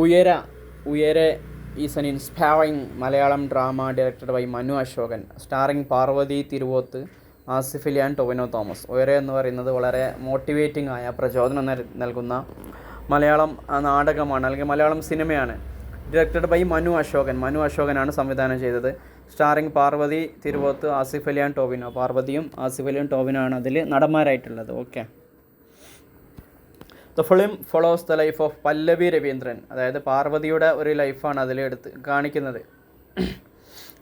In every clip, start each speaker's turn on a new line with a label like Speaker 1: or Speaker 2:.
Speaker 1: Uyare is an inspiring Malayalam drama directed by Manu Ashokan, starring Parvathy Thiruvothu, Asif Ali and Tovino Thomas. Uyare എന്ന് പറയുന്നത് വളരെ മോട്ടിവേറ്റിംഗ് ആയ പ്രചോദനം നൽകുന്ന മലയാളം നാടകമാണ്, അല്ലെങ്കിൽ മലയാളം സിനിമയാണ്. ഡയറക്റ്റഡ് ബൈ മനു അശോകനാണ് സംവിധാനം ചെയ്തത്. Starring Parvathy Thiruvothu, Asif Ali and Tovino. പാർവതിയും ആസിഫ് അലിയും ടൊവിനോ ആണ് അതിൽ നടന്മാരായിട്ടുള്ളത്. Okay. The film follows the life of Pallavi Raveendran, അതായത് പാർവതിയുടെ ഒരു ലൈഫാണ് അതിലെടുത്ത് കാണിക്കുന്നത്.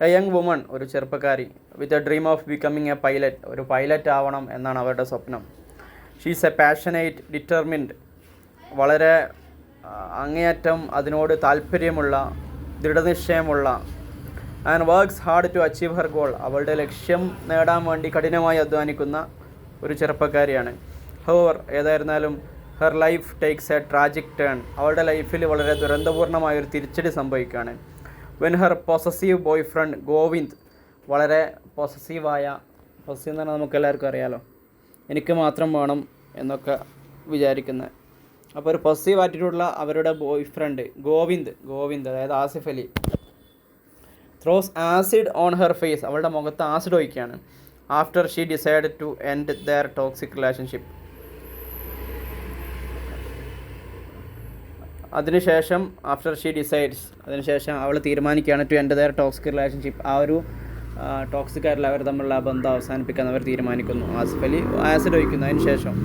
Speaker 1: എ യങ് വുമൺ, ഒരു ചെറുപ്പക്കാരി, with a dream of becoming a pilot, ഒരു പൈലറ്റ് ആവണം എന്നാണ് അവരുടെ സ്വപ്നം. ഷീസ് എ പാഷനേറ്റ്, ഡിറ്റർമിൻഡ്, വളരെ അങ്ങേയറ്റം അതിനോട് താല്പര്യമുള്ള, ദൃഢനിശ്ചയമുള്ള, and works hard to achieve her goal, അവളുടെ ലക്ഷ്യം നേടാൻ വേണ്ടി കഠിനമായി അധ്വാനിക്കുന്ന ഒരു ചെറുപ്പക്കാരിയാണ്. ഹവർ, ഏതായിരുന്നാലും her life takes a tragic turn, അവളുടെ ലൈഫിൽ വളരെ ദുരന്തപൂർണമായൊരു തിരിച്ചടി സംഭവിക്കുകയാണ്. When her possessive boyfriend Govind, വളരെ പൊസസീവ് എന്ന് പറഞ്ഞാൽ നമുക്ക് എല്ലാവർക്കും അറിയാലോ, എനിക്ക് മാത്രം വേണം എന്നൊക്കെ വിചാരിക്കുന്നത്. അപ്പോൾ ഒരു പൊസസീവ് ആറ്റിറ്റ്യൂഡുള്ള അവരുടെ ബോയ് ഫ്രണ്ട് ഗോവിന്ദ് അതായത് Asif Ali, throws acid on her face, അവളുടെ മുഖത്ത് ആസിഡ് ഒഴിക്കുകയാണ്. After she decide to end their toxic relationship, അതിനുശേഷം അവൾ തീരുമാനിക്കുകയാണ് to end their toxic relationship, ആ ഒരു ടോക്സിക് ആയിട്ടുള്ള അവർ തമ്മിലുള്ള ബന്ധം അവസാനിപ്പിക്കാൻ അവർ തീരുമാനിക്കുന്നു. ആസിഫ് അലി ആസിഡ് ഒഴിക്കുന്നു. അതിനുശേഷം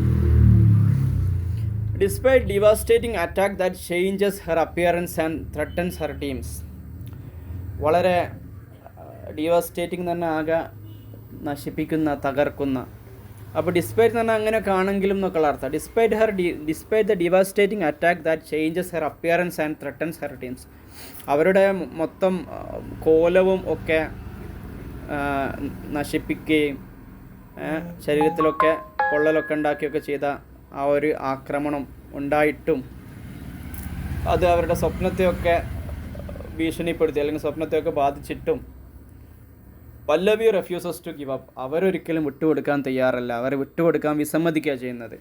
Speaker 1: despite devastating attack that changes her appearance and ത്രെട്ടൻസ് her teams, വളരെ ഡിവാസ്റ്റേറ്റിംഗ് തന്നെ ആകെ നശിപ്പിക്കുന്ന, തകർക്കുന്ന. അപ്പോൾ ഡിസ്പൈറ്റ് എന്ന് പറഞ്ഞാൽ അങ്ങനെയൊക്കെ ആണെങ്കിലും എന്നൊക്കെയുള്ള അർത്ഥം. Despite the devastating attack that changes her appearance and ത്രെട്ടൻസ് her teams, അവരുടെ മൊത്തം കോലവും ഒക്കെ നശിപ്പിക്കുകയും ശരീരത്തിലൊക്കെ പൊള്ളലൊക്കെ ഉണ്ടാക്കിയൊക്കെ ചെയ്ത ആ ഒരു ആക്രമണം ഉണ്ടായിട്ടും അത് അവരുടെ സ്വപ്നത്തെയൊക്കെ ഭീഷണിപ്പെടുത്തി, അല്ലെങ്കിൽ സ്വപ്നത്തെയൊക്കെ ബാധിച്ചിട്ടും പല്ലവി റെഫ്യൂസസ് ടു ഗിവ് അപ്പ്, അവരൊരിക്കലും വിട്ടുകൊടുക്കാൻ തയ്യാറല്ല, അവരെ വിട്ടുകൊടുക്കാൻ വിസമ്മതിക്കുക ചെയ്യുന്നത്.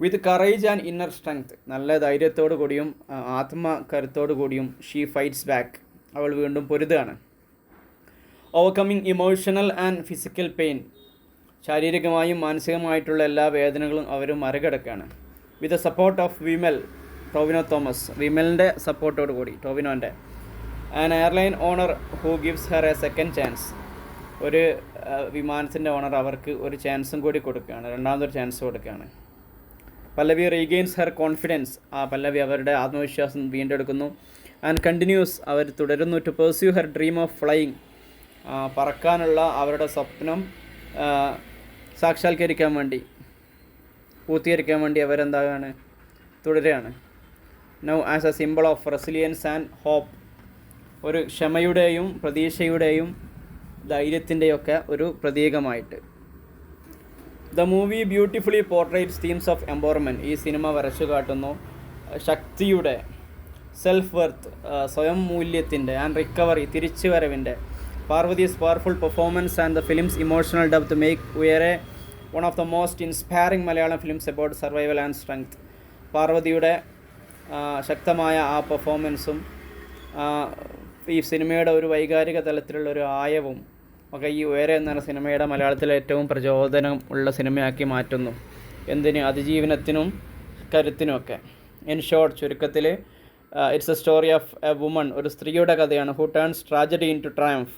Speaker 1: With courage and inner strength, നല്ല ധൈര്യത്തോടു കൂടിയും ആത്മകരുത്തോടു കൂടിയും ഷീ ഫൈറ്റ്സ് ബാക്ക്, അവൾ വീണ്ടും പൊരുതുകയാണ്. Overcoming emotional and physical pain, ശാരീരികമായും മാനസികമായിട്ടുള്ള എല്ലാ വേദനകളും അവർ മറികടക്കുകയാണ്. With the support of Tovino Thomas, വിമലിൻ്റെ സപ്പോർട്ടോടു കൂടി, ടൊവിനോൻ്റെ. An airline owner who gives her a second chance, ഒരു വിമാനത്തിൻ്റെ ഓണർ അവർക്ക് ഒരു ചാൻസും കൂടി കൊടുക്കുകയാണ്, രണ്ടാമതൊരു ചാൻസ് കൊടുക്കുകയാണ്. Pallavi regains her confidence, Pallavi അവരുടെ ആത്മവിശ്വാസം വീണ്ടെടുക്കുന്നു. ആൻഡ് കണ്ടിന്യൂസ്, അവർ തുടരുന്നു. To pursue her dream of flying, പറക്കാനുള്ള അവരുടെ സ്വപ്നം പൂർത്തീകരിക്കാൻ വേണ്ടി അവരെന്താകാണ്, തുടരുകയാണ്. Now as a symbol of resilience and hope, ഒരു ക്ഷമയുടെയും പ്രതീക്ഷയുടെയും ധൈര്യത്തിൻ്റെയൊക്കെ ഒരു പ്രതീകമായിട്ട്. The movie beautifully portrays themes of empowerment, ഈ സിനിമ വരച്ചു കാട്ടുന്നു ശക്തിയുടെ, സെൽഫ് വർത്ത്, സ്വയം മൂല്യത്തിൻ്റെ, ആൻഡ് റിക്കവറി, തിരിച്ചുവരവിൻ്റെ. Parvathy's powerful performance and the film's emotional depth make Uyare one of the most inspiring Malayalam films about survival and strength. പാർവതിയുടെ ശക്തമായ ആ പെർഫോമൻസും ഈ സിനിമയുടെ ഒരു വൈകാരിക തലത്തിലുള്ള ഒരു ആയവും ഒക്കെ ഈ ഉയരെ എന്ന സിനിമയുടെ മലയാളത്തിലെ ഏറ്റവും പ്രചോദനം ഉള്ള സിനിമയാക്കി മാറ്റുന്നു. എന്തിന്, അതിജീവനത്തിനും കരുത്തിനുമൊക്കെ. ഇൻ ഷോർട്ട്, ചുരുക്കത്തിൽ it's a story of a woman, ഒരു സ്ത്രീയുടെ കഥയാണ്. Who turns tragedy into triumph,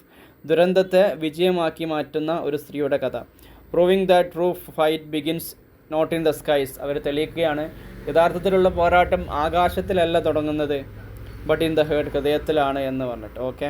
Speaker 1: ദുരന്തത്തെ വിജയമാക്കി മാറ്റുന്ന ഒരു സ്ത്രീയുടെ കഥ. Proving that true fight begins not in the skies, അവർ തെളിയിക്കുകയാണ് യഥാർത്ഥത്തിലുള്ള പോരാട്ടം ആകാശത്തിലല്ല തുടങ്ങുന്നത്, ബട്ട് ഇൻ ദ ഹേർട്ട്, ഹൃദയത്തിലാണ് എന്ന് പറഞ്ഞിട്ട്. ഓക്കെ.